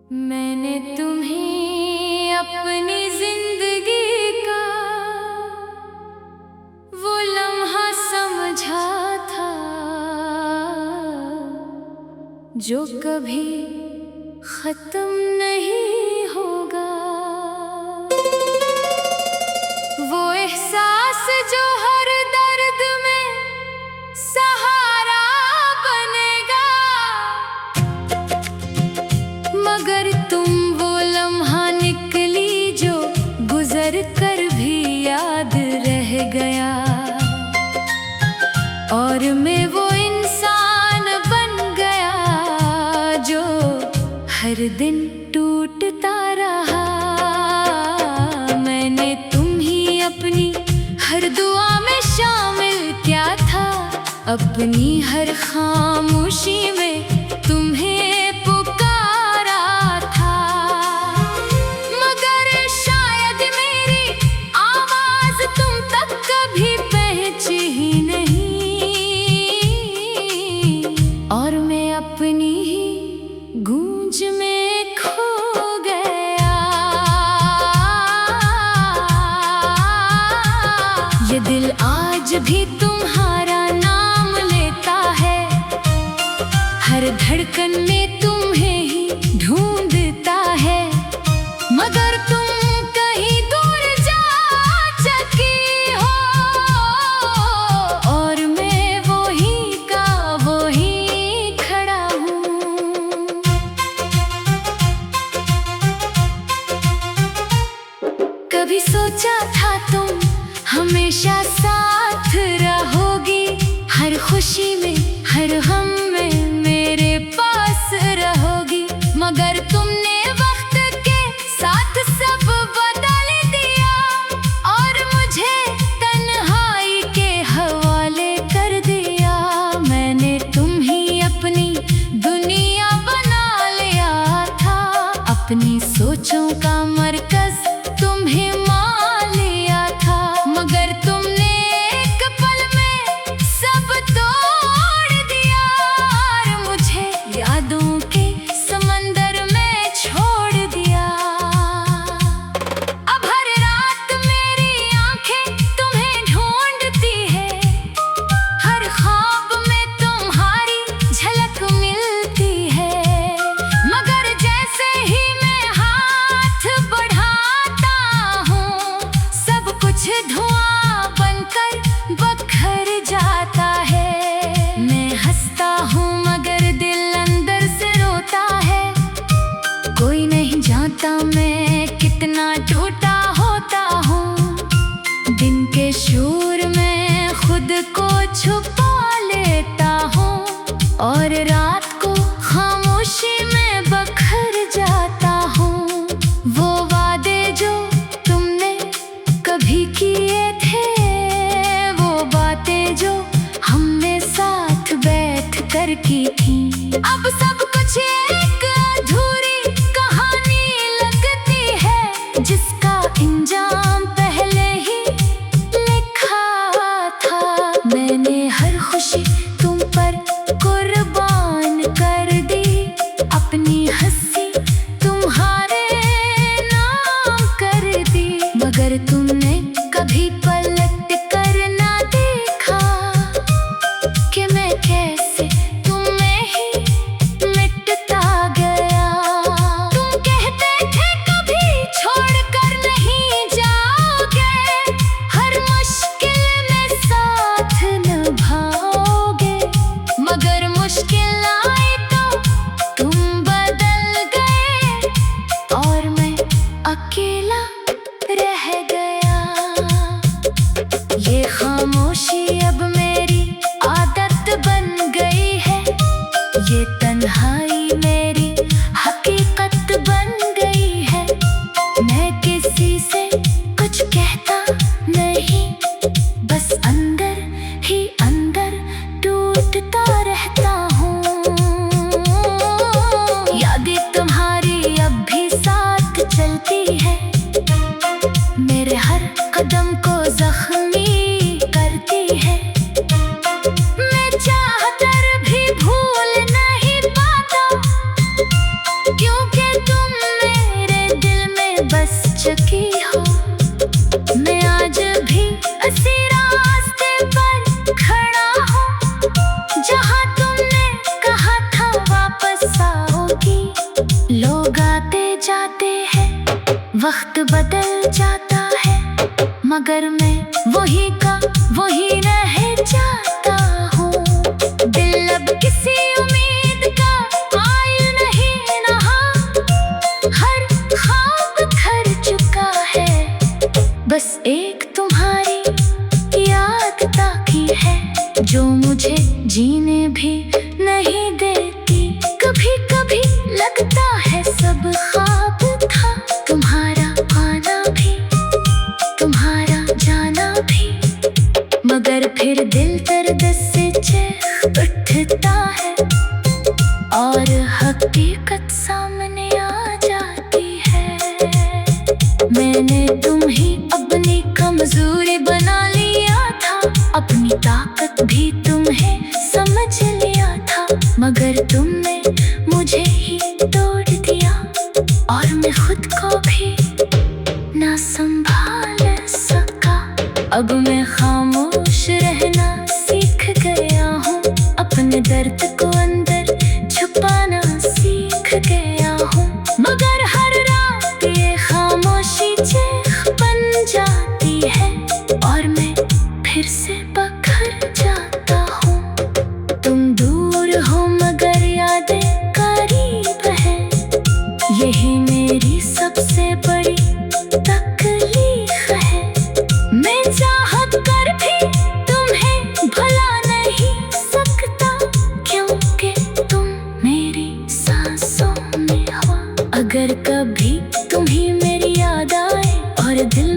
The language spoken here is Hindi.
मैंने तुम्हें अपनी जिंदगी का वो लम्हा समझा था जो कभी खत्म नहीं होगा। वो एहसास जो हर दर्द में सहारा बनेगा। मगर तुम वो लम्हा निकली जो गुजर कर भी याद रह गया। और मैं वो इंसान बन गया जो हर दिन टूटता रहा। मैंने तुम्ही अपनी हर दुआ में शामिल किया था। अपनी हर खामोशी में तुम्हें पुकारा था। मगर शायद मेरी आवाज तुम तक कभी पहुंची ही नहीं। और मैं अपनी ही गूंज में खो गया। ये दिल आज भी तुम्हारा नाम लेता है। हर धड़कन में तुम्हें ही ढूंढता है। मगर तुम कहीं दूर जा चुकी हो। और मैं वही का वही खड़ा हूँ। कभी सोचा था तुम हमेशा साथ रहोगी। हर खुशी में हर गम में मेरे पास रहोगी। मगर तुमने वक्त के साथ सब बदल दिया। और मुझे तन्हाई के हवाले कर दिया। मैंने तुम्ही अपनी दुनिया बना लिया था। अपनी सोचों का मरकज तुम्हें मान लिया था। मगर तुमने एक पल में सब तोड़ दिया। और मुझे यादों के समंदर में छोड़ दिया। अब हर रात मेरी आंखें तुम्हें ढूंढती है। हर ख्वाब में तुम्हारी झलक मिलती है। मगर जैसे ही मैं हाथ वक्त बदल जाता है मगर मैं वही का वही रह जाता हूँ। दिल अब किसी उम्मीद का आयल नहीं रहा, हर ख्वाब खर चुका है, बस एक तुम्हारी याद बाकी है जो मुझे जीने भी नहीं देती। कभी कभी लगता है सब ख्वाब था, तुम्हारा आना भी तुम्हारा जाना भी, मगर फिर दिल दर्द से चीख उठता है और हकीकत सामने आ जाती है। मैंने तुम्ही अपनी कमजोरी बना लिया था, अपनी ताकत भी तुम्हें समझ लिया था, मगर तुमने मुझे ही तोड़ दिया और मैं खुद को भी ना संभाल सका। अब मैं खामोश रहना सीख गया हूँ, अपने दर्द को अंदर छुपाना सीख गया हूँ, मगर हर रात ये खामोशी चीख बन जाती है और मैं फिर से बखर जाता हूँ। तुम दूर हो मगर यादें करीब है, यही मेरी सबसे बड़ी तकलीफ है। मैं चाहत कर भी तुम्हें भुला नहीं सकता, क्योंकि तुम मेरी सांसों में हो। अगर कभी तुम्हें मेरी याद आए और दिल